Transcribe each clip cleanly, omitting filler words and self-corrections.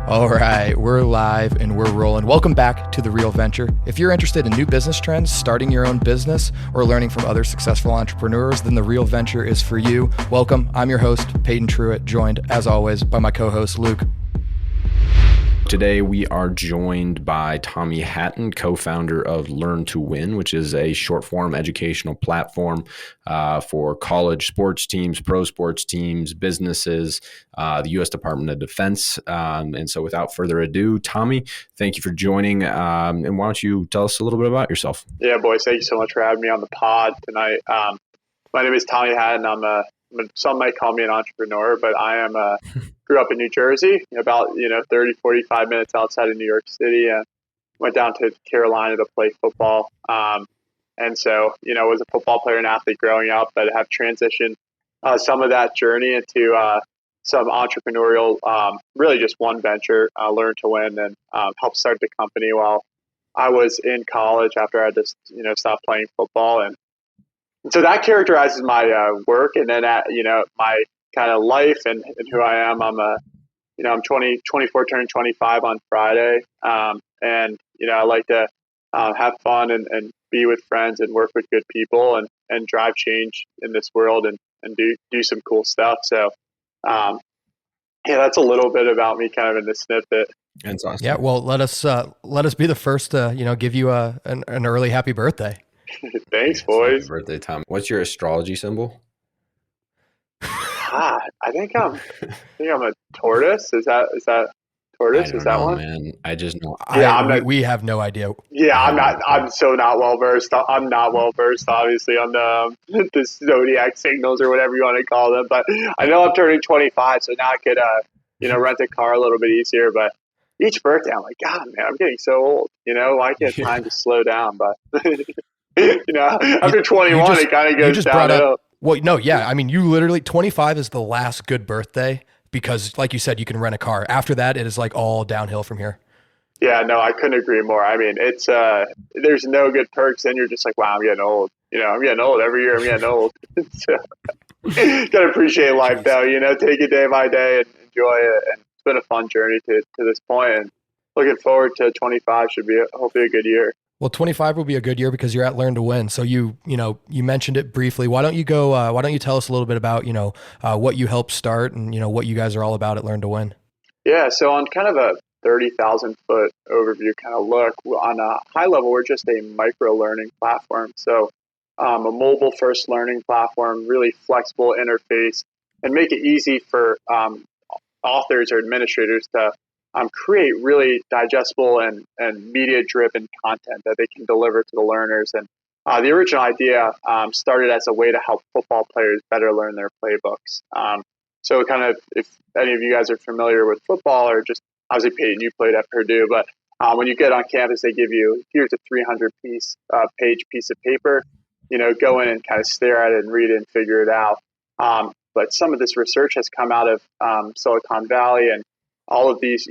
All right, we're live and we're rolling. Welcome back to The Real Venture. If you're interested in new business trends, starting your own business, or learning from other successful entrepreneurs, then The Real Venture is for you. Welcome. I'm your host, Peyton Truitt, joined as always by my co-host, Luke. Today, we are joined by Tommy Hatton, co-founder of Learn to Win, which is a short-form educational platform for college sports teams, pro sports teams, businesses, the U.S. Department of Defense. And so without further ado, Tommy, thank you for joining. And why don't you tell us a little bit about yourself? Yeah, boys, thank you so much for having me on the pod tonight. My name is Tommy Hatton. Some might call me an entrepreneur, but I am grew up in New Jersey, about 30, 45 minutes outside of New York City, and went down to Carolina to play football. And so, was a football player and athlete growing up, but have transitioned some of that journey into some entrepreneurial, really just one venture, Learn to Win, and helped start the company while I was in college after I just, stopped playing football. And so that characterizes my work, and then my kind of life and who I am. I'm 24, turning 25 on Friday, and I like to have fun and be with friends and work with good people and drive change in this world and do some cool stuff. So that's a little bit about me, kind of in the snippet. That's awesome. Yeah, well, let us be the first to give you an early happy birthday. Thanks, boys. Happy birthday, Tom. What's your astrology symbol? I think I'm a tortoise. Is that tortoise? Is that know, one? Man, I just know. Yeah, we have no idea. Yeah, I'm so not well versed. I'm not well versed, obviously, on the zodiac signals or whatever you want to call them. But I know I'm turning 25, so now I could rent a car a little bit easier. But each birthday, I'm like, God, man, I'm getting so old. I get time to slow down. But after 21, it kind of goes downhill. Well, no, yeah. I mean, you literally, 25 is the last good birthday because, like you said, you can rent a car. After that, it is like all downhill from here. Yeah, no, I couldn't agree more. I mean, it's there's no good perks, and you're just like, wow, I'm getting old. I'm getting old every year. I'm getting old. So, gotta appreciate life, though. Take it day by day and enjoy it. And it's been a fun journey to this point, and looking forward to 25. Should be hopefully a good year. Well, 25 will be a good year because you're at Learn to Win. So you mentioned it briefly. Why don't you tell us a little bit about, what you helped start and, what you guys are all about at Learn to Win? Yeah. So on kind of a 30,000 foot overview kind of look, on a high level, we're just a micro learning platform. So a mobile first learning platform, really flexible interface, and make it easy for authors or administrators to create really digestible and media-driven content that they can deliver to the learners. And the original idea started as a way to help football players better learn their playbooks. So kind of, if any of you guys are familiar with football, or just, obviously, Peyton, you played at Purdue, but when you get on campus, they give you, here's a 300-page piece of paper, go in and kind of stare at it and read it and figure it out. But some of this research has come out of Silicon Valley and all of these,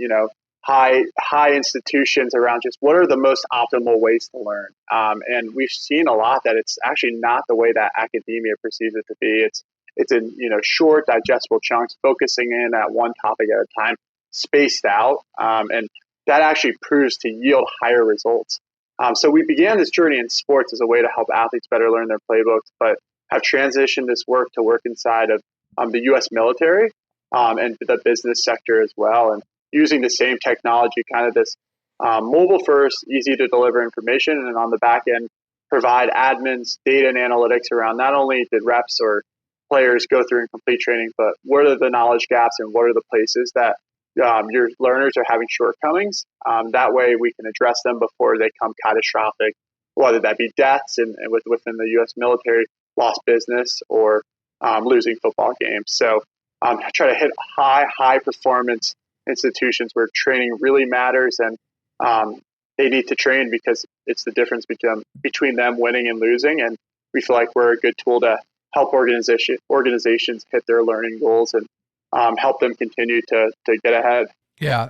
high institutions around just what are the most optimal ways to learn. And we've seen a lot that it's actually not the way that academia perceives it to be. It's in, short, digestible chunks, focusing in at one topic at a time, spaced out. And that actually proves to yield higher results. So we began this journey in sports as a way to help athletes better learn their playbooks, but have transitioned this work to work inside of the U.S. military. And the business sector as well, and using the same technology, kind of this mobile first, easy to deliver information, and on the back end, provide admins, data and analytics around not only did reps or players go through and complete training, but what are the knowledge gaps and what are the places that your learners are having shortcomings. That way we can address them before they become catastrophic, whether that be deaths and within the U.S. military, lost business, or losing football games. So I try to hit high performance institutions where training really matters, and they need to train because it's the difference between them winning and losing. And we feel like we're a good tool to help organizations hit their learning goals and help them continue to get ahead. Yeah.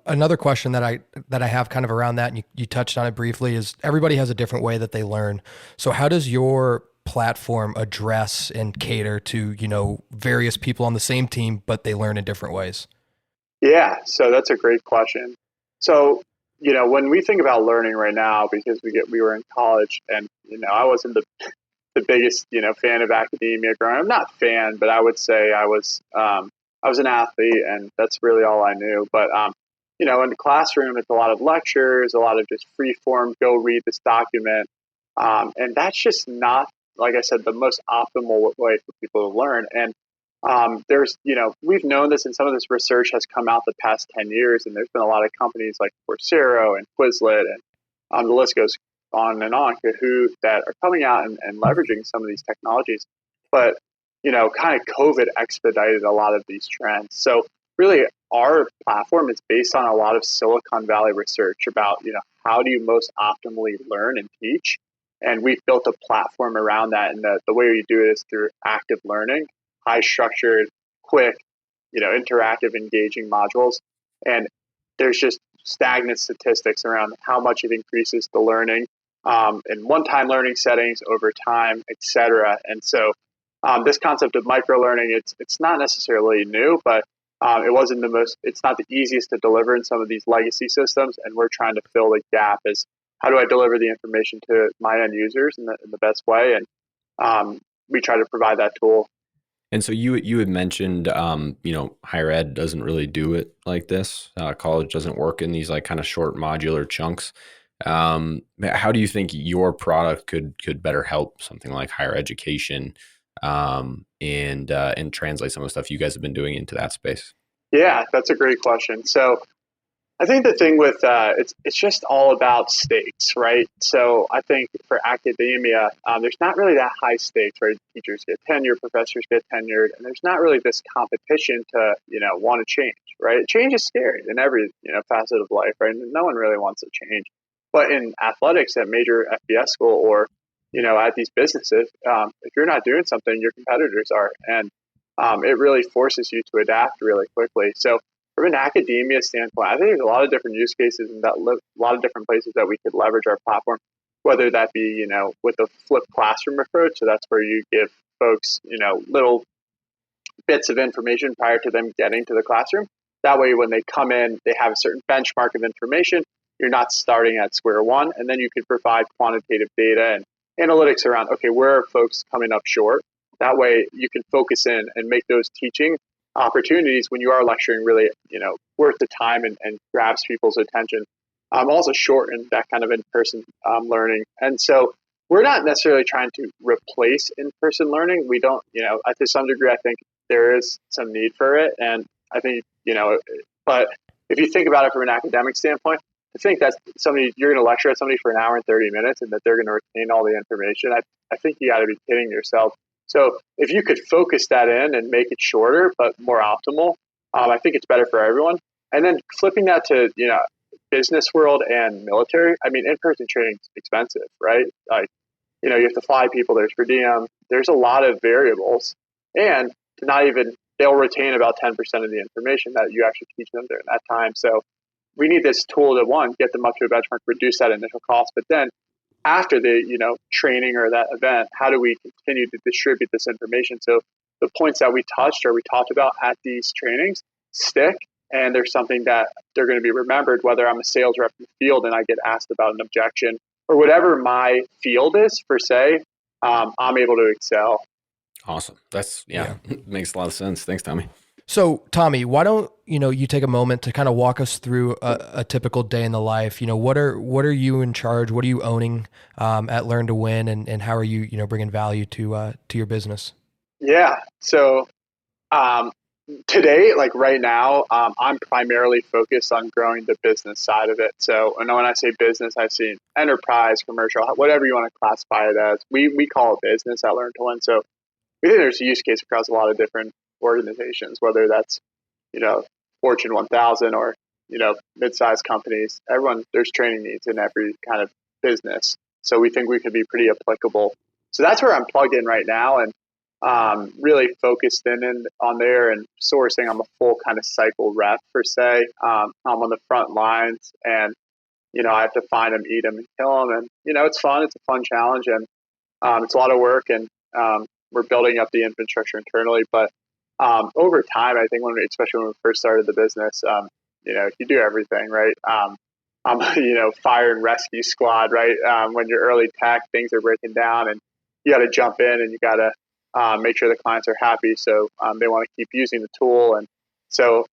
Another question that I have kind of around that, and you touched on it briefly, is everybody has a different way that they learn. So how does your platform address and cater to, various people on the same team, but they learn in different ways? Yeah, so that's a great question. So, when we think about learning right now, because we were in college, and I wasn't the biggest fan of academia growing up. Not fan, but I would say I was an athlete, and that's really all I knew. But in the classroom, it's a lot of lectures, a lot of just free form. Go read this document, and that's just not, like I said, the most optimal way for people to learn. And we've known this, and some of this research has come out the past 10 years, and there's been a lot of companies like Coursera and Quizlet, and the list goes on and on, Kahoot, that are coming out and leveraging some of these technologies. But, kind of COVID expedited a lot of these trends. So really, our platform is based on a lot of Silicon Valley research about, how do you most optimally learn and teach? And we've built a platform around that. And the way we do it is through active learning, high structured, quick, interactive, engaging modules. And there's just stagnant statistics around how much it increases the learning in one-time learning settings over time, et cetera. And so this concept of micro-learning, it's not necessarily new, but it's not the easiest to deliver in some of these legacy systems. And we're trying to fill the gap as how do I deliver the information to my end users in the best way? And we try to provide that tool. And so you had mentioned, higher ed doesn't really do it like this. College doesn't work in these like kind of short modular chunks. How do you think your product could better help something like higher education, and translate some of the stuff you guys have been doing into that space? Yeah, that's a great question. So I think the thing with it's just all about stakes, right? So I think for academia, there's not really that high stakes, right? Teachers get tenured, professors get tenured, and there's not really this competition to want to change, right? Change is scary in every facet of life, right? No one really wants to change, but in athletics at major FBS school or at these businesses, if you're not doing something, your competitors are, and it really forces you to adapt really quickly. So from an academia standpoint, I think there's a lot of different use cases and a lot of different places that we could leverage our platform, whether that be, with a flipped classroom approach. So that's where you give folks, little bits of information prior to them getting to the classroom. That way, when they come in, they have a certain benchmark of information. You're not starting at square one. And then you can provide quantitative data and analytics around, okay, where are folks coming up short? That way you can focus in and make those teaching opportunities when you are lecturing really, worth the time and grabs people's attention. Also shorten that kind of in-person learning. And so we're not necessarily trying to replace in-person learning. We don't, to some degree, I think there is some need for it. And I think, but if you think about it from an academic standpoint, I think that you're going to lecture at somebody for an hour and 30 minutes and that they're going to retain all the information. I think you got to be kidding yourself. So if you could focus that in and make it shorter but more optimal, I think it's better for everyone. And then flipping that to business world and military. I mean, in-person training is expensive, right? Like you have to fly people. There's per diem. There's a lot of variables, and to not even they'll retain about 10% of the information that you actually teach them during that time. So we need this tool to get them up to a benchmark, reduce that initial cost, but then after the training or that event, how do we continue to distribute this information so the points that we talked about at these trainings stick, and there's something that they're going to be remembered, whether I'm a sales rep in the field and I get asked about an objection or whatever my field is per se, I'm able to excel. Awesome. That's makes a lot of sense. Thanks, Tommy. So, Tommy, why don't you take a moment to kind of walk us through a typical day in the life? What are you in charge? What are you owning at Learn to Win, and how are you bringing value to your business? Yeah. So today, like right now, I'm primarily focused on growing the business side of it. So, and when I say business, I see enterprise, commercial, whatever you want to classify it as. We call it business at Learn to Win. So we think there's a use case across a lot of different organizations, whether that's, Fortune 1000 or, mid-sized companies. There's training needs in every kind of business. So we think we could be pretty applicable. So that's where I'm plugged in right now and really focused in on there and sourcing. I'm a full kind of cycle rep per se. I'm on the front lines and, I have to find them, eat them, and kill them. And, it's fun. It's a fun challenge and it's a lot of work and we're building up the infrastructure internally, but over time, I think especially when we first started the business, you do everything, right? I'm, fire and rescue squad, right? When you're early tech, things are breaking down and you got to jump in and you got to make sure the clients are happy. So they want to keep using the tool. And so,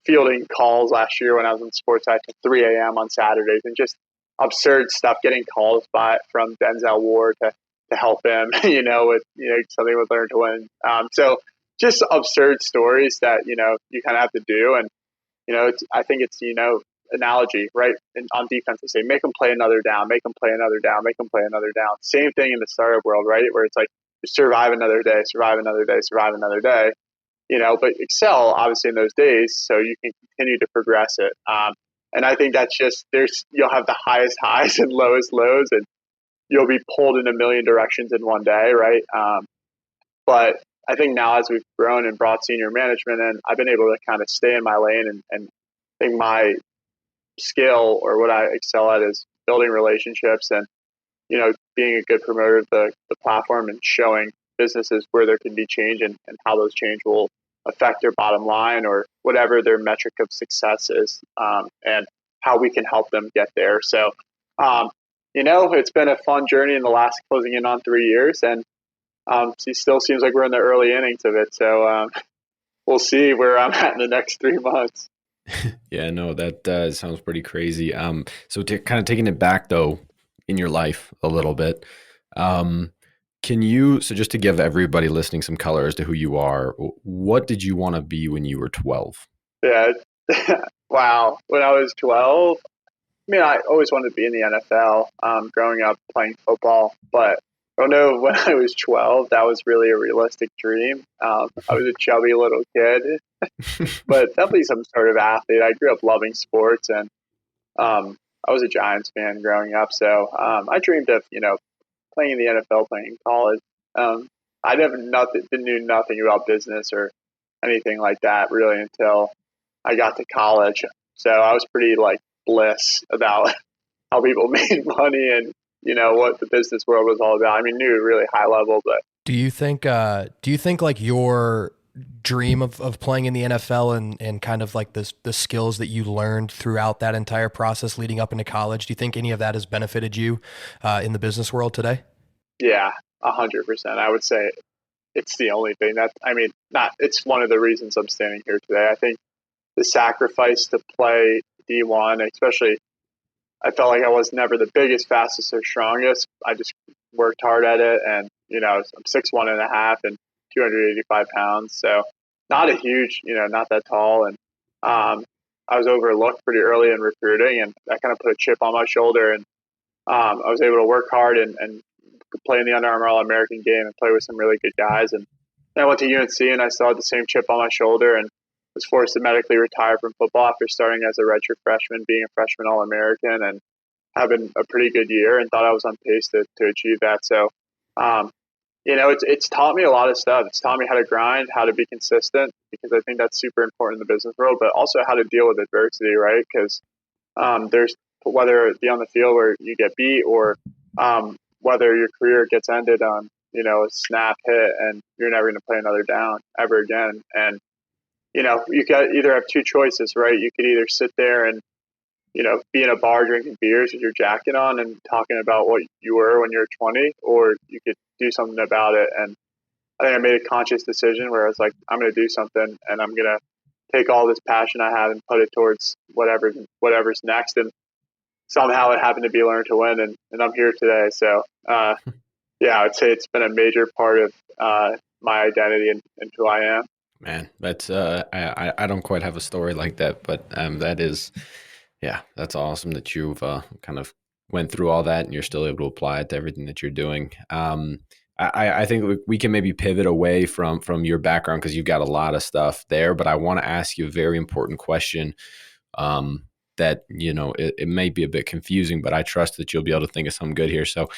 fielding calls last year when I was in sports side to 3 a.m. on Saturdays and just absurd stuff, getting calls from Denzel Ward to help him, with, something with Learn to Win. So just absurd stories that, you kind of have to do. And, I think it's, analogy, right? And on defense, they say, make them play another down, make them play another down, make them play another down. Same thing in the startup world, right? Where it's like, survive another day, survive another day, survive another day, but excel obviously in those days so you can continue to progress it. And I think that's just, you'll have the highest highs and lowest lows, and you'll be pulled in a million directions in one day, right? But I think now as we've grown and brought senior management in, I've been able to kind of stay in my lane, and I think my skill or what I excel at is building relationships and, being a good promoter of the platform and showing businesses where there can be change and how those change will affect their bottom line or whatever their metric of success is, and how we can help them get there. So, it's been a fun journey in the last closing in on 3 years, and it still seems like we're in the early innings of it. So we'll see where I'm at in the next 3 months. Yeah, no, that sounds pretty crazy. So kind of taking it back though in your life a little bit, so just to give everybody listening some color as to who you are, what did you want to be when you were 12? Yeah. Wow. When I was 12, I always wanted to be in the NFL, growing up playing football, but I don't know, when I was 12, that was really a realistic dream. I was a chubby little kid, but definitely some sort of athlete. I grew up loving sports, and I was a Giants fan growing up. So I dreamed of, playing in the NFL, playing in college. I knew nothing about business or anything like that really until I got to college. So I was pretty bliss about how people made money and, what the business world was all about. Knew really high level, but do you think like your dream of playing in the NFL and kind of like the skills that you learned throughout that entire process leading up into college, do you think any of that has benefited you in the business world today? Yeah, 100%. I would say it's the only thing it's one of the reasons I'm standing here today. I think the sacrifice to play D1, especially, I felt like I was never the biggest, fastest, or strongest. I just worked hard at it, and I'm 6'1.5" and 285 pounds, so not a huge, not that tall, and I was overlooked pretty early in recruiting, and that kind of put a chip on my shoulder, and I was able to work hard and play in the Under Armour All-American game and play with some really good guys. And then I went to UNC, and I still had the same chip on my shoulder, and was forced to medically retire from football after starting as a redshirt freshman, being a freshman All-American, and having a pretty good year, and thought I was on pace to achieve that. So, it's taught me a lot of stuff. It's taught me how to grind, how to be consistent, because I think that's super important in the business world, but also how to deal with adversity, right? Because there's, whether it be on the field where you get beat or whether your career gets ended on, a snap hit and you're never going to play another down ever again. And, you could either have two choices, right? You could either sit there and, be in a bar drinking beers with your jacket on and talking about what you were when you were 20, or you could do something about it. And I think I made a conscious decision where I was like, I'm going to do something, and I'm going to take all this passion I have and put it towards whatever's next. And somehow it happened to be Learn to Win, and I'm here today. So, yeah, I would say it's been a major part of my identity and who I am. Man, that's I don't quite have a story like that, but that is, yeah, that's awesome that you've kind of went through all that and you're still able to apply it to everything that you're doing. I think we can maybe pivot away from your background because you've got a lot of stuff there, but I want to ask you a very important question that, it may be a bit confusing, but I trust that you'll be able to think of something good here. So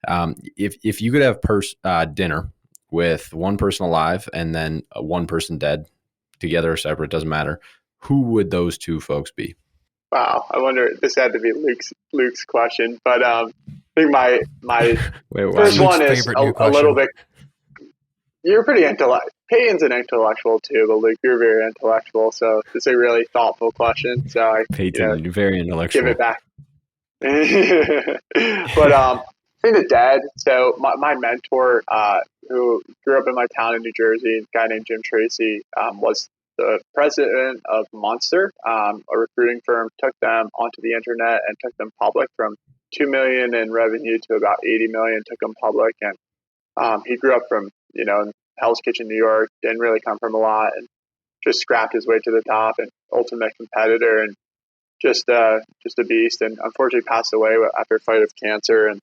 if you could have dinner with one person alive and then one person dead, together or separate, doesn't matter, who would those two folks be? Wow, I wonder, this had to be Luke's question, but I think my Wait, first one is a little bit. You're pretty into Peyton's an intellectual too, but Luke, you're very intellectual. So it's a really thoughtful question. So I, Peyton, you're very give intellectual. it back. But I think the dad. So my mentor, who grew up in my town in New Jersey, a guy named Jim Tracy, was the president of Monster, a recruiting firm. Took them onto the internet and took them public from 2 million in revenue to about 80 million. Took them public, and he grew up from in Hell's Kitchen, New York. Didn't really come from a lot, and just scrapped his way to the top. And ultimate competitor, and just a beast, and unfortunately passed away after a fight of cancer and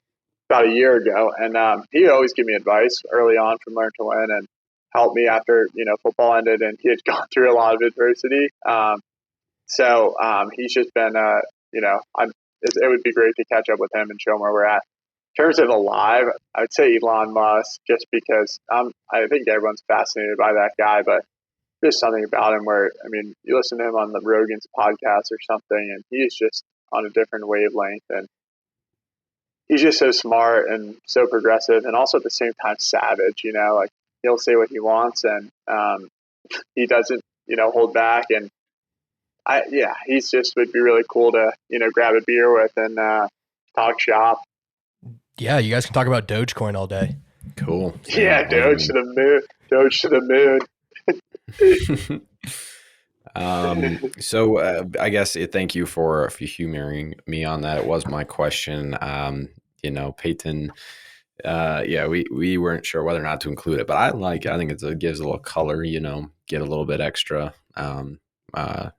about a year ago. And he always gave me advice early on from Learn to Win and helped me after football ended, and he had gone through a lot of adversity. So he's just been it would be great to catch up with him and show him where we're at. In terms of alive, I'd say Elon Musk, just because I think everyone's fascinated by that guy, but there's something about him where, I mean, you listen to him on the Rogan's podcast or something, and he's just on a different wavelength, and he's just so smart and so progressive, and also at the same time savage. Like he'll say what he wants, and he doesn't, hold back. And he's just would be really cool to grab a beer with and talk shop. Yeah, you guys can talk about Dogecoin all day. Cool. Yeah, Doge to the moon. Doge to the moon. So I guess thank you for humoring me on that. It was my question. Peyton, we weren't sure whether or not to include it, but I think it gives a little color, get a little bit extra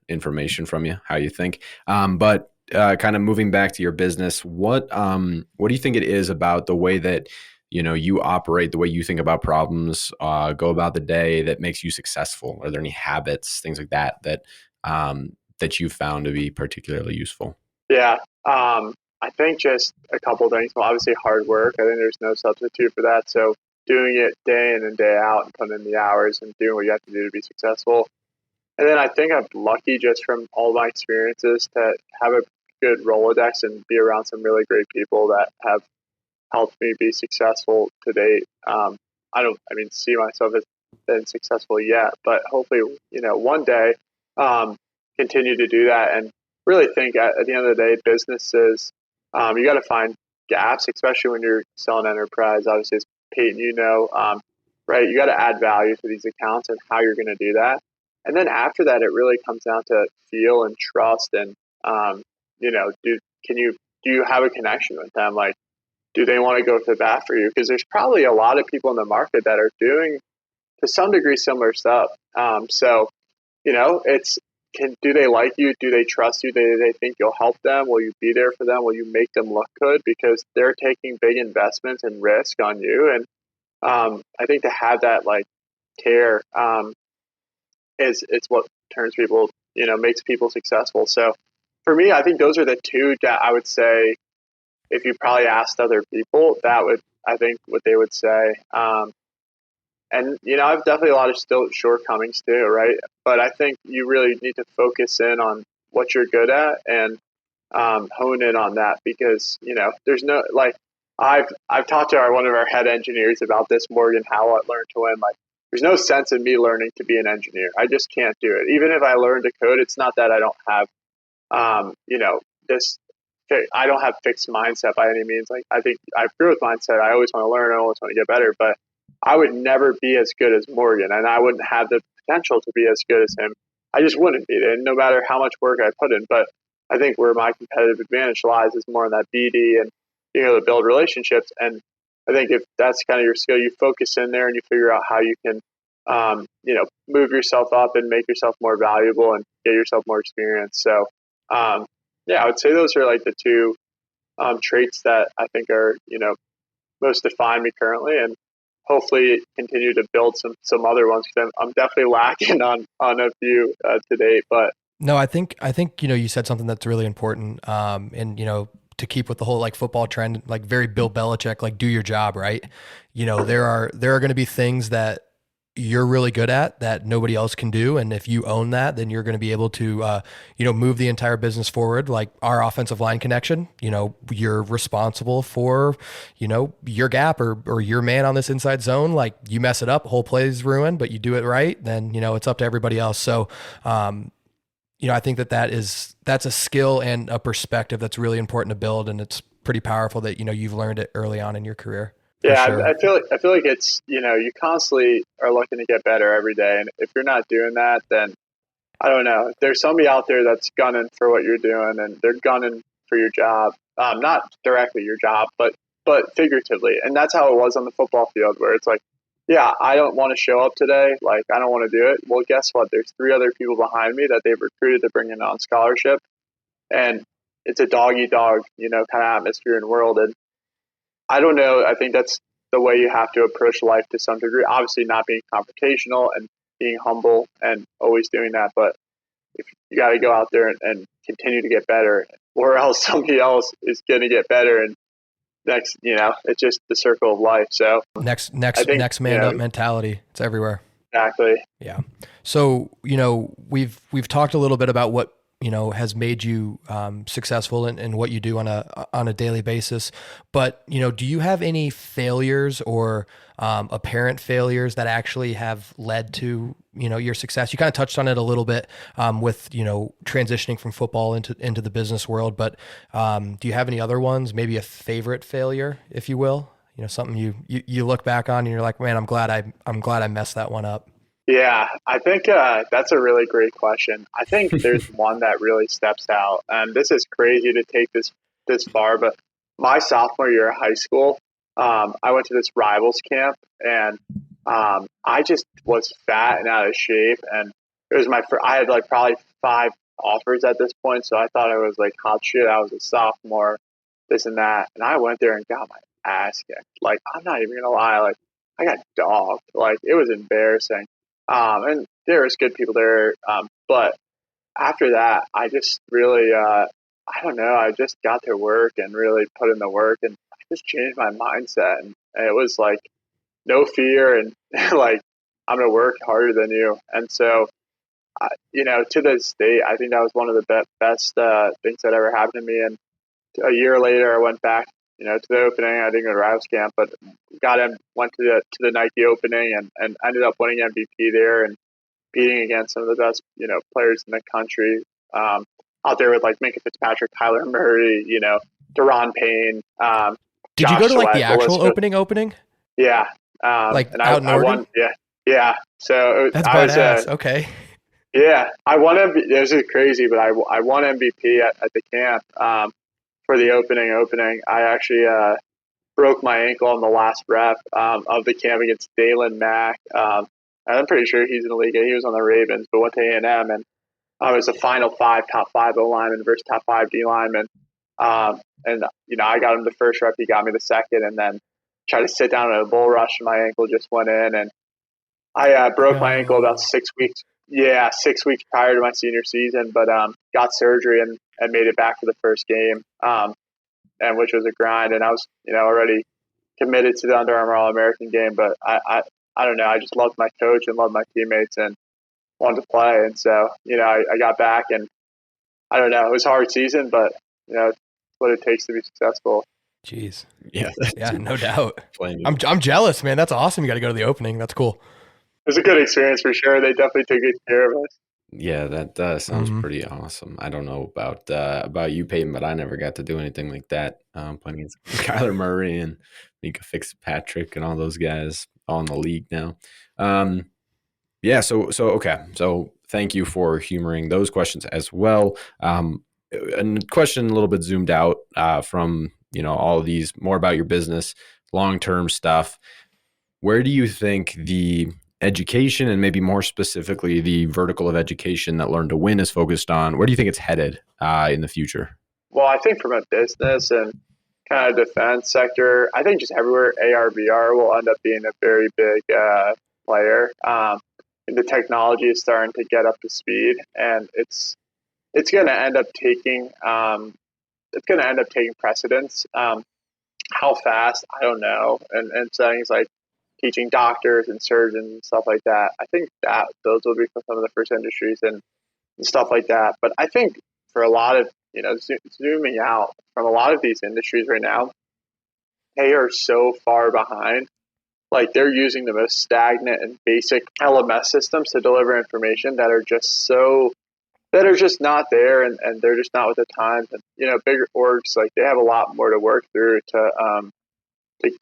information from you, how you think. But kind of moving back to your business, what do you think it is about the way that you operate, the way you think about problems, go about the day that makes you successful? Are there any habits, things like that that you found to be particularly useful? Yeah. I think just a couple of things. Well, obviously hard work. I think there's no substitute for that. So doing it day in and day out and putting in the hours and doing what you have to do to be successful. And then I think I'm lucky just from all my experiences to have a good Rolodex and be around some really great people that have helped me be successful to date. I don't see myself as been successful yet, but hopefully, one day, continue to do that. And really think at the end of the day, businesses, you got to find gaps, especially when you're selling enterprise. Obviously, as Peyton, right? You got to add value to these accounts and how you're going to do that. And then after that, it really comes down to feel and trust. And, do you have a connection with them? Like, do they want to go to the bat for you? Because there's probably a lot of people in the market that are doing, to some degree, similar stuff. Do they like you? Do they trust you? Do they think you'll help them? Will you be there for them? Will you make them look good? Because they're taking big investments and risk on you. And I think to have that care it's what turns people, makes people successful. So for me, I think those are the two that I would say, if you probably asked other people, that would, I think, what they would say. And, I've definitely a lot of still shortcomings too, right? But I think you really need to focus in on what you're good at and hone in on that, because, there's no, I've talked to one of our head engineers about this, Morgan Howell at Learn to Win. There's no sense in me learning to be an engineer. I just can't do it. Even if I learn to code, it's not that I don't have, I don't have fixed mindset by any means. I think I have growth mindset. I always want to learn. I always want to get better, but I would never be as good as Morgan, and I wouldn't have the potential to be as good as him. I just wouldn't be, and no matter how much work I put in. But I think where my competitive advantage lies is more in that BD and being able to build relationships. And I think if that's kind of your skill, you focus in there and you figure out how you can, move yourself up and make yourself more valuable and get yourself more experience. So, I would say those are the two traits that I think are, most define me currently, and hopefully continue to build some other ones. I'm definitely lacking on a few to date, but no, I think you said something that's really important, and to keep with the whole football trend, very Bill Belichick, do your job, right? There are going to be things that you're really good at that nobody else can do. And if you own that, then you're going to be able to, move the entire business forward. Like our offensive line connection, you're responsible for, your gap or your man on this inside zone. Like you mess it up, whole play's ruined, but you do it right, then, it's up to everybody else. So, I think that's a skill and a perspective that's really important to build. And it's pretty powerful that, you've learned it early on in your career. Yeah, Sure. I feel like it's, you constantly are looking to get better every day. And if you're not doing that, then I don't know. There's somebody out there that's gunning for what you're doing, and they're gunning for your job. Not directly your job, but figuratively. And that's how it was on the football field, where it's like, yeah, I don't want to show up today. Like, I don't want to do it. Well, guess what? There's 3 other people behind me that they've recruited to bring in on scholarship. And it's a dog eat dog, kind of atmosphere and world. And I don't know. I think that's the way you have to approach life to some degree. Obviously, not being confrontational and being humble and always doing that. But if you got to go out there and continue to get better, or else somebody else is going to get better. And next, it's just the circle of life. So next man up mentality. It's everywhere. Exactly. Yeah. So, we've talked a little bit about what, has made you successful in what you do on a daily basis. But, do you have any failures or apparent failures that actually have led to, your success? You kind of touched on it a little bit with, transitioning from football into the business world. But do you have any other ones? Maybe a favorite failure, if you will? Something you look back on and you're like, man, I'm glad I messed that one up. Yeah, I think that's a really great question. I think there's one that really steps out, and this is crazy to take this far, but my sophomore year of high school, I went to this rivals camp, and I just was fat and out of shape, and it was I had like probably 5 offers at this point, so I thought I was like hot shit. I was a sophomore, this and that, and I went there and got my ass kicked. Like, I'm not even gonna lie, like I got dogged. Like, it was embarrassing. And there was good people there. But after that, I just really, I don't know, I just got to work and really put in the work, and I just changed my mindset. And it was like no fear and like, I'm going to work harder than you. And so, to this day, I think that was one of the best things that ever happened to me. And a year later, I went back, to the opening. I didn't go to Rivals camp, but went to the Nike opening and ended up winning MVP there and beating against some of the best, players in the country. Out there with like Minka Fitzpatrick, Kyler Murray, Deron Payne. Did you go to like the actual opening? Yeah. And I won. Yeah. Yeah. So that's badass. Okay. Yeah, I won MVP. This is crazy, but I won MVP at the camp for the opening. I actually broke my ankle on the last rep of the camp against Dalen Mack. I'm pretty sure he's in the league. He was on the Ravens, but went to A&M, and I was a final 5, top 5 O lineman versus top 5 D lineman. And I got him the first rep. He got me the second, and then tried to sit down in a bull rush, and my ankle just went in, and I broke my ankle about 6 weeks. Yeah, 6 weeks prior to my senior season, but got surgery and made it back for the first game, and which was a grind. And I was, already committed to the Under Armour All-American game, but I don't know. I just loved my coach and loved my teammates and wanted to play. And so, I got back, and I don't know. It was a hard season, but it's what it takes to be successful. Jeez. Yeah, no doubt. I'm jealous, man. That's awesome. You got to go to the opening. That's cool. It was a good experience for sure. They definitely took good care of us. Yeah, that sounds pretty awesome. I don't know about you, Peyton, but I never got to do anything like that. Playing against Kyler Murray and Minka Fitzpatrick and all those guys all in the league now. Yeah, so okay. So thank you for humoring those questions as well. A question a little bit zoomed out from all of these, more about your business, long-term stuff. Where do you think the education, and maybe more specifically the vertical of education that Learn to Win is focused on, where do you think it's headed in the future? Well, I think from a business and kind of defense sector, I think just everywhere AR/VR will end up being a very big player. The technology is starting to get up to speed, and it's going to end up taking precedence. How fast, I don't know. And things like teaching doctors and surgeons and stuff like that. I think that those will be some of the first industries and stuff like that. But I think for a lot of, zooming out from a lot of these industries right now, they are so far behind. Like they're using the most stagnant and basic LMS systems to deliver information that are just not there, and they're just not with the times. And bigger orgs, like they have a lot more to work through to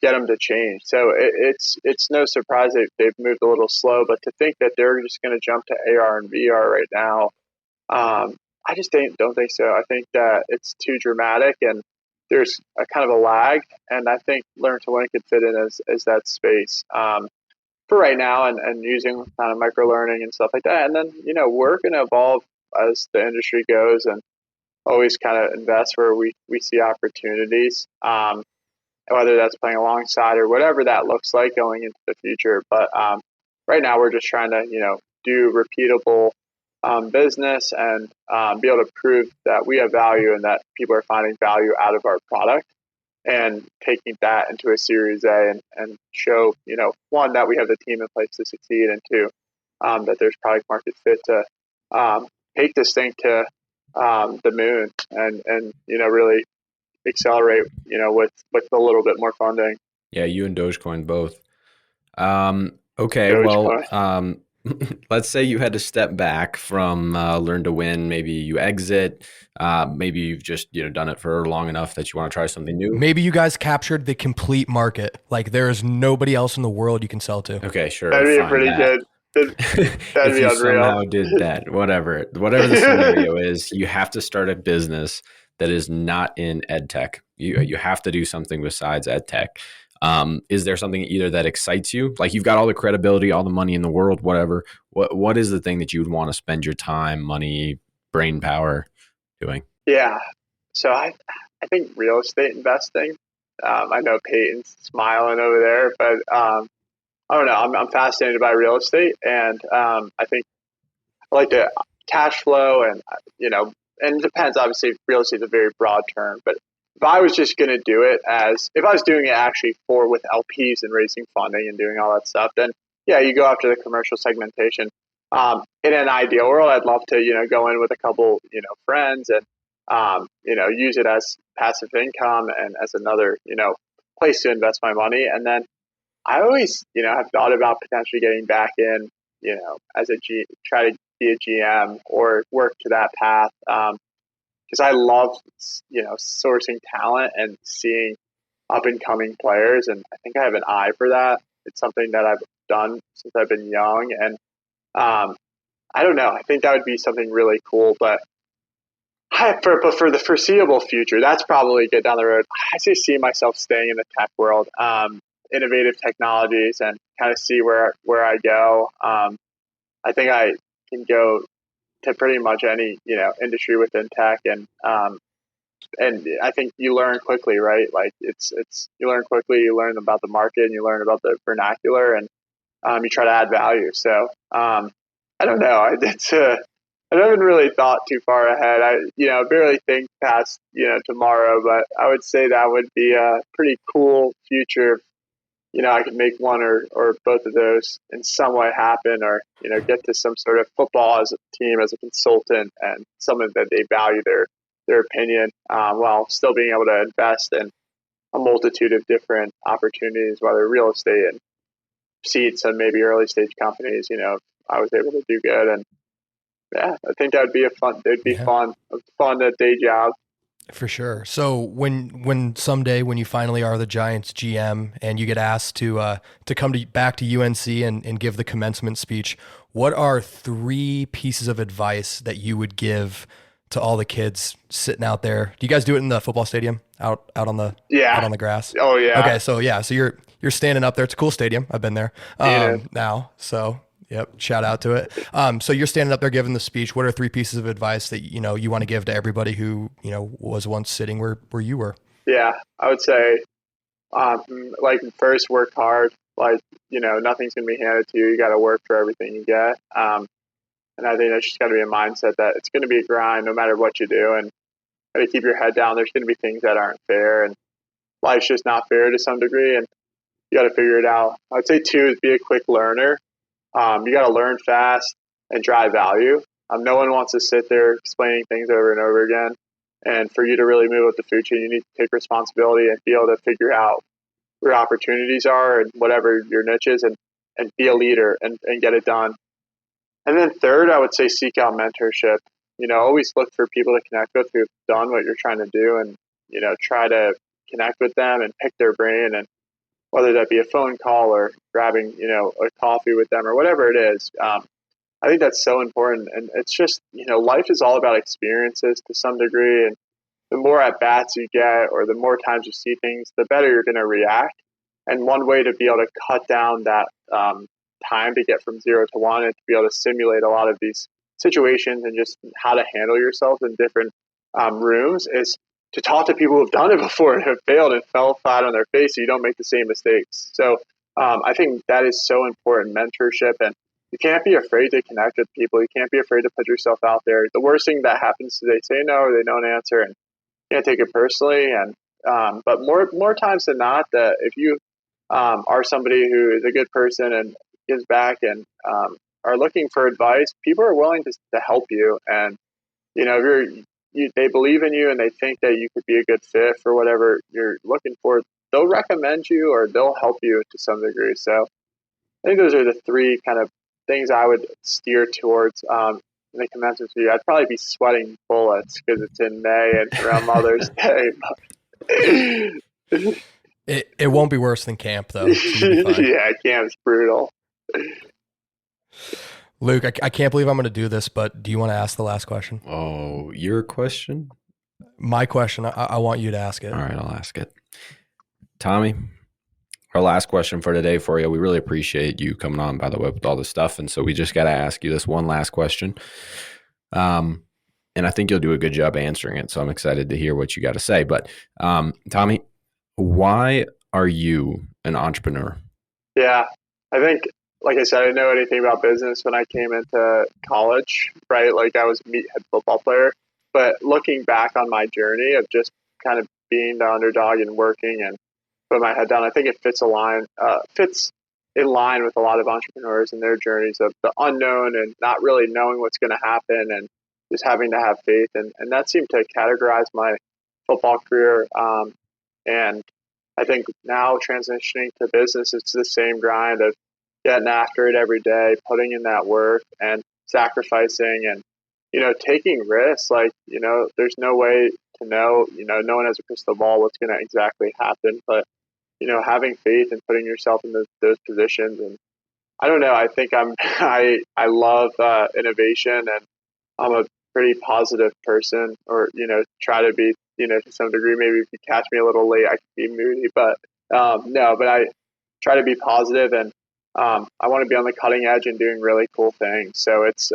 get them to change. So it's no surprise they've moved a little slow. But to think that they're just going to jump to AR and VR right now, I just don't think so. I think that it's too dramatic, and there's a kind of a lag. And I think Learn to Win could fit in as that space for right now, and using kind of micro learning and stuff like that. And then we're going to evolve as the industry goes, and always kind of invest where we see opportunities. Whether that's playing alongside or whatever that looks like going into the future. But right now we're just trying to, do repeatable business and be able to prove that we have value and that people are finding value out of our product, and taking that into a Series A and show, one, that we have the team in place to succeed, and two, that there's product market fit to take this thing to the moon and really accelerate, with a little bit more funding. Yeah, you and Dogecoin both. Okay, Dogecoin. well, let's say you had to step back from Learn to Win. Maybe you exit. Maybe you've just done it for long enough that you want to try something new. Maybe you guys captured the complete market. Like there is nobody else in the world you can sell to. Okay, sure. That'd be pretty good. That'd if be you unreal. Somehow did that, whatever the scenario is, you have to start a business that is not in ed tech. You have to do something besides ed tech. Is there something either that excites you? Like you've got all the credibility, all the money in the world, whatever. What is the thing that you would want to spend your time, money, brain power doing? Yeah. So I think real estate investing. I know Peyton's smiling over there, but I don't know. I'm fascinated by real estate, and I think I like the cash flow, and and it depends. Obviously, real estate is a very broad term, but if I was just going to do it if I was doing it actually with LPs and raising funding and doing all that stuff, then yeah, you go after the commercial segmentation. In an ideal world, I'd love to go in with a couple friends and use it as passive income and as another place to invest my money. And then I always have thought about potentially getting back in as try to be a GM or work to that path. Because I love, sourcing talent and seeing up and coming players, and I think I have an eye for that. It's something that I've done since I've been young, and I don't know. I think that would be something really cool. But for the foreseeable future, that's probably good down the road. I just see myself staying in the tech world, innovative technologies, and kind of see where I go. I think I can go to pretty much any industry within tech, and I think you learn quickly, right? Like it's you learn quickly, you learn about the market, and you learn about the vernacular, and you try to add value. So I don't know. I haven't really thought too far ahead. I barely think past tomorrow, but I would say that would be a pretty cool future. I could make one or both of those in some way happen, or get to some sort of football as a team, as a consultant, and someone that they value their opinion, while still being able to invest in a multitude of different opportunities, whether real estate and seats and maybe early stage companies. I was able to do good, and yeah, I think that would be fun. A fun day job. For sure. So when someday when you finally are the Giants GM and you get asked to come back to UNC and give the commencement speech, what are 3 pieces of advice that you would give to all the kids sitting out there? Do you guys do it in the football stadium out on the grass? Oh yeah. Okay, so you're standing up there. It's a cool stadium. I've been there now. So yep. Shout out to it. So you're standing up there giving the speech. What are 3 pieces of advice that, you want to give to everybody who, was once sitting where you were? Yeah, I would say, first, work hard. Nothing's going to be handed to you. You got to work for everything you get. And I think that's just got to be a mindset that it's going to be a grind no matter what you do, and got to keep your head down. There's going to be things that aren't fair, and life's just not fair to some degree. And, you got to figure it out. I'd say 2 is be a quick learner. You got to learn fast and drive value. No one wants to sit there explaining things over and over again. And for you to really move up the food chain, you need to take responsibility and be able to figure out where opportunities are and whatever your niche is, and be a leader and get it done. And then 3rd, I would say seek out mentorship. Always look for people to connect with who've done what you're trying to do, and, try to connect with them and pick their brain, and whether that be a phone call or grabbing, a coffee with them or whatever it is. I think that's so important. And it's just, life is all about experiences to some degree. And the more at bats you get, or the more times you see things, the better you're going to react. And one way to be able to cut down that time to get from 0 to 1, and to be able to simulate a lot of these situations and just how to handle yourself in different rooms, is to talk to people who've done it before and have failed and fell flat on their face, so you don't make the same mistakes. So I think that is so important, mentorship. And you can't be afraid to connect with people. You can't be afraid to put yourself out there. The worst thing that happens is they say no, or they don't answer, and you can't take it personally. And but more times than not, that if you are somebody who is a good person and gives back, and are looking for advice, people are willing to help you. And if they believe in you and they think that you could be a good fit for whatever you're looking for, they'll recommend you or they'll help you to some degree. So I think those are the 3 kind of things I would steer towards in the commencement year. I'd probably be sweating bullets because it's in May and around Mother's Day. It won't be worse than camp, though. Yeah, camp's brutal. Luke, I can't believe I'm going to do this, but do you want to ask the last question? Oh, your question? My question. I want you to ask it. All right, I'll ask it. Tommy, our last question for today for you. We really appreciate you coming on, by the way, with all this stuff. And so we just got to ask you this one last question. And I think you'll do a good job answering it. So I'm excited to hear what you got to say. But Tommy, why are you an entrepreneur? Yeah, I think, like I said, I didn't know anything about business when I came into college, right? Like, I was a meathead football player. But looking back on my journey of just kind of being the underdog and working and put my head down, I think it fits in line with a lot of entrepreneurs and their journeys of the unknown and not really knowing what's going to happen, and just having to have faith. And that seemed to categorize my football career. And I think now transitioning to business, it's the same grind of getting after it every day, putting in that work and sacrificing and, taking risks. Like, there's no way to know, no one has a crystal ball what's going to exactly happen, but, having faith and putting yourself in those positions. And I don't know, I think I love innovation, and I'm a pretty positive person, or, try to be, to some degree. Maybe if you catch me a little late, I can be moody, but no, but I try to be positive, and I want to be on the cutting edge and doing really cool things. So it's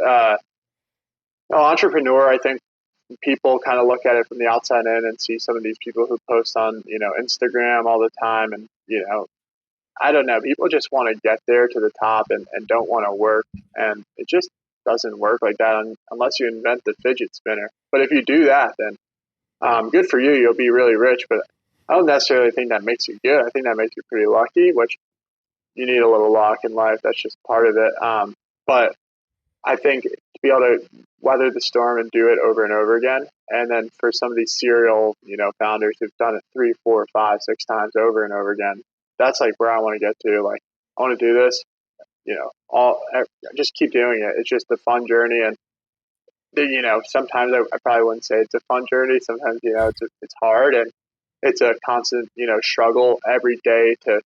entrepreneur. I think people kind of look at it from the outside in and see some of these people who post on, Instagram all the time. And, I don't know, people just want to get there to the top and don't want to work. And it just doesn't work like that unless you invent the fidget spinner. But if you do that, then good for you. You'll be really rich. But I don't necessarily think that makes you good. I think that makes you pretty lucky, which you need a little luck in life. That's just part of it. But I think to be able to weather the storm and do it over and over again, and then for some of these serial, founders who've done it 3, 4, 5, 6 times over and over again, that's like where I want to get to. Like, I want to do this, just keep doing it. It's just a fun journey. And, sometimes I probably wouldn't say it's a fun journey. Sometimes, it's hard, and it's a constant, struggle every day to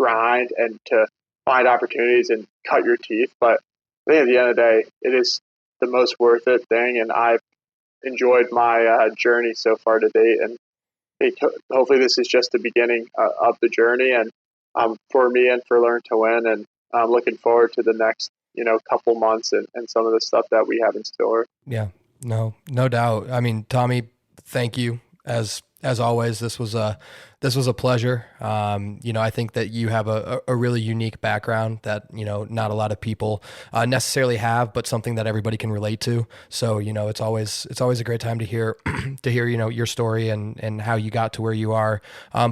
grind and to find opportunities and cut your teeth. But I think at the end of the day, it is the most worth it thing. And I've enjoyed my journey so far to date. And hopefully this is just the beginning of the journey, and for me and for Learn to Win. And I'm looking forward to the next, couple months and some of the stuff that we have in store. Yeah, no doubt. I mean, Tommy, thank you as As always, this was a pleasure. I think that you have a really unique background that, not a lot of people necessarily have, but something that everybody can relate to. So, it's always a great time to hear, your story and how you got to where you are.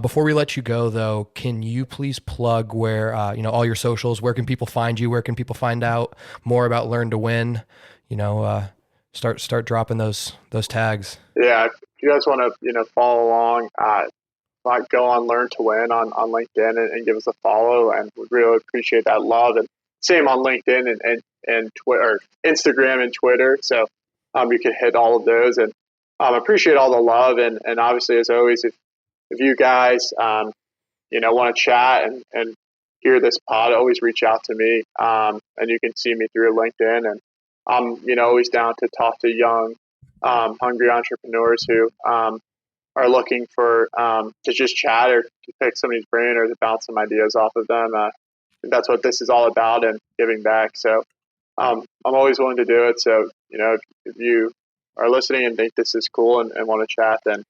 Before we let you go though, can you please plug where, all your socials, where can people find you? Where can people find out more about Learn to Win? Start dropping those tags. Yeah, if you guys want to, follow along, go on Learn to Win on LinkedIn and give us a follow, and we really appreciate that love. And same on LinkedIn and Twitter, Instagram and Twitter. So you can hit all of those, and appreciate all the love. And obviously, as always, if you guys want to chat and hear this pod, always reach out to me. And you can see me through LinkedIn, and I'm always down to talk to young, hungry entrepreneurs who are looking for to just chat or to pick somebody's brain or to bounce some ideas off of them. That's what this is all about, and giving back. So I'm always willing to do it. So if you are listening and think this is cool and want to chat, then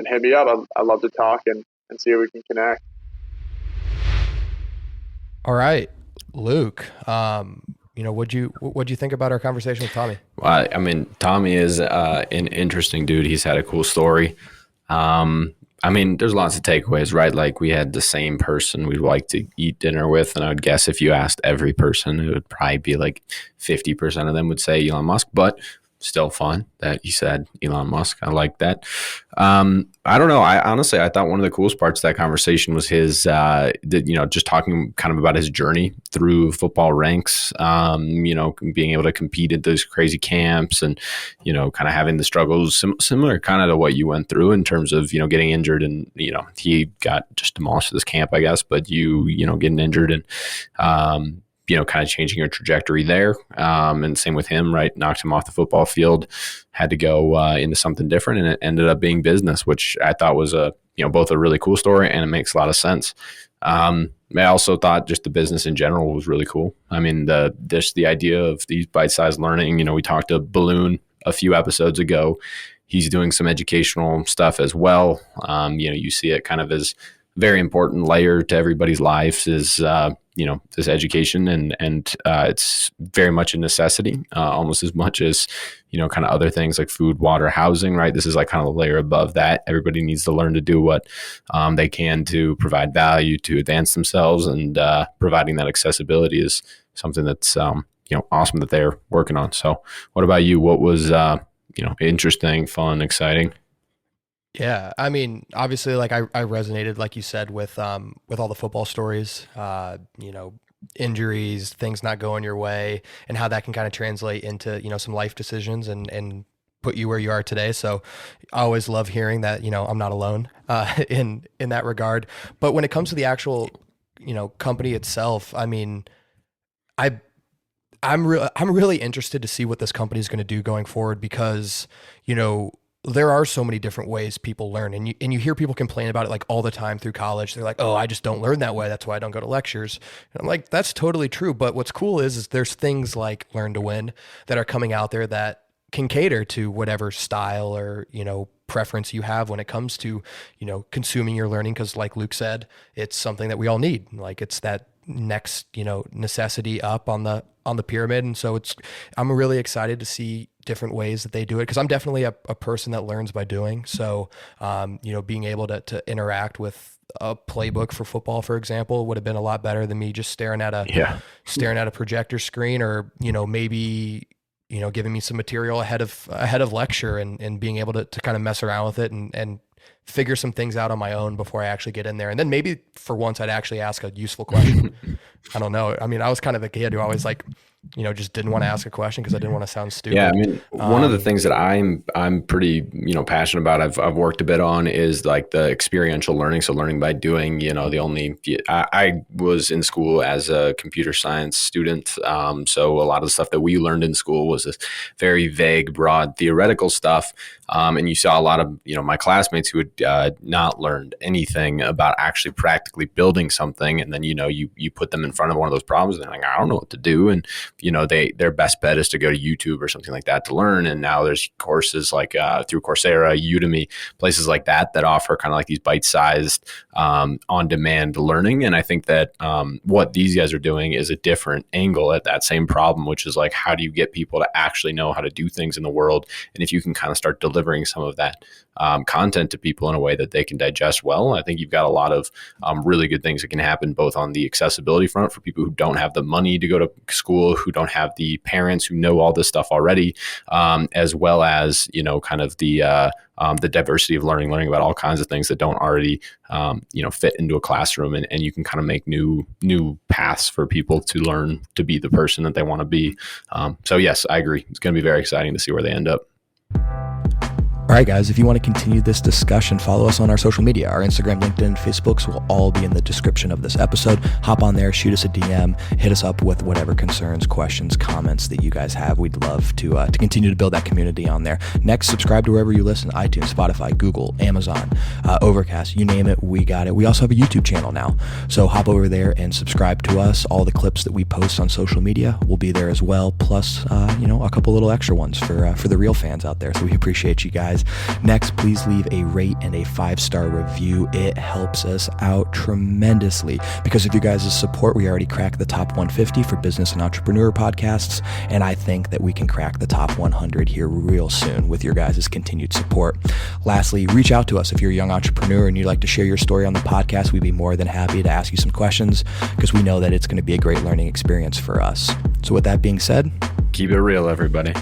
hit me up. I'd love to talk and see if we can connect. All right, Luke. What'd you think about our conversation with Tommy? Well, I mean, Tommy is an interesting dude. He's had a cool story. There's lots of takeaways, right? Like, we had the same person we'd like to eat dinner with, and I would guess if you asked every person, it would probably be like 50% of them would say Elon Musk, but still fun that he said Elon Musk. I like that. I don't know. I thought one of the coolest parts of that conversation was his, just talking kind of about his journey through football ranks, being able to compete at those crazy camps and, kind of having the struggles similar kind of to what you went through in terms of, getting injured and, he got just demolished at this camp, I guess, but getting injured and, kind of changing your trajectory there. And same with him, right? Knocked him off the football field, had to go into something different, and it ended up being business, which I thought was both a really cool story, and it makes a lot of sense. I also thought just the business in general was really cool. I mean, the idea of these bite-sized learning, we talked to Balloon a few episodes ago. He's doing some educational stuff as well. You see it kind of as very important layer to everybody's lives is, this education and it's very much a necessity, almost as much as, kind of other things like food, water, housing, right? This is like kind of a layer above that. Everybody needs to learn to do what they can to provide value, to advance themselves, and providing that accessibility is something that's, awesome that they're working on. So what about you? What was, interesting, fun, exciting? Yeah, I mean, obviously, like I resonated, like you said, with all the football stories, injuries, things not going your way, and how that can kind of translate into some life decisions and put you where you are today. So I always love hearing that I'm not alone in that regard. But when it comes to the actual company itself, I mean, I'm really interested to see what this company is going to do going forward, because there are so many different ways people learn, and you hear people complain about it like all the time through college. They're like, "Oh, I just don't learn that way. That's why I don't go to lectures." And I'm like, that's totally true. But what's cool is there's things like Learn to Win that are coming out there that can cater to whatever style or preference you have when it comes to consuming your learning. Because like Luke said, it's something that we all need. Like, it's that next necessity up on the pyramid. And so I'm really excited to see different ways that they do it, because I'm definitely a person that learns by doing. So being able to interact with a playbook for football, for example, would have been a lot better than me just staring at a projector screen, or maybe giving me some material ahead of lecture, and being able to kind of mess around with it and figure some things out on my own before I actually get in there. And then maybe for once I'd actually ask a useful question. I don't know. I mean, I was kind of a kid who always just didn't want to ask a question because I didn't want to sound stupid. Yeah, I mean, one of the things that I'm pretty passionate about, I've worked a bit on, is like the experiential learning. So learning by doing. I was in school as a computer science student, so a lot of the stuff that we learned in school was this very vague, broad theoretical stuff, and you saw a lot of my classmates who had not learned anything about actually practically building something, and then you put them in front of one of those problems and they're like, I don't know what to do. And, their best bet is to go to YouTube or something like that to learn. And now there's courses like through Coursera, Udemy, places like that offer kind of like these bite-sized on-demand learning. And I think that what these guys are doing is a different angle at that same problem, which is like, how do you get people to actually know how to do things in the world? And if you can kind of start delivering some of that content to people in a way that they can digest well, I think you've got a lot of really good things that can happen, both on the accessibility front for people who don't have the money to go to school, who don't have the parents who know all this stuff already, as well as, kind of the diversity of learning about all kinds of things that don't already, fit into a classroom, and you can kind of make new paths for people to learn to be the person that they want to be. So yes, I agree. It's going to be very exciting to see where they end up. All right, guys, if you want to continue this discussion, follow us on our social media. Our Instagram, LinkedIn, and Facebooks will all be in the description of this episode. Hop on there, shoot us a DM, hit us up with whatever concerns, questions, comments that you guys have. We'd love to continue to build that community on there. Next, subscribe to wherever you listen, iTunes, Spotify, Google, Amazon, Overcast, you name it, we got it. We also have a YouTube channel now, so hop over there and subscribe to us. All the clips that we post on social media will be there as well, plus, a couple little extra ones for the real fans out there, so we appreciate you guys. Next, please leave a rate and a 5-star review. It helps us out tremendously because of you guys' support. We already cracked the top 150 for business and entrepreneur podcasts, and I think that we can crack the top 100 here real soon with your guys' continued support. Lastly, reach out to us if you're a young entrepreneur and you'd like to share your story on the podcast. We'd be more than happy to ask you some questions because we know that it's going to be a great learning experience for us. So with that being said, keep it real, everybody.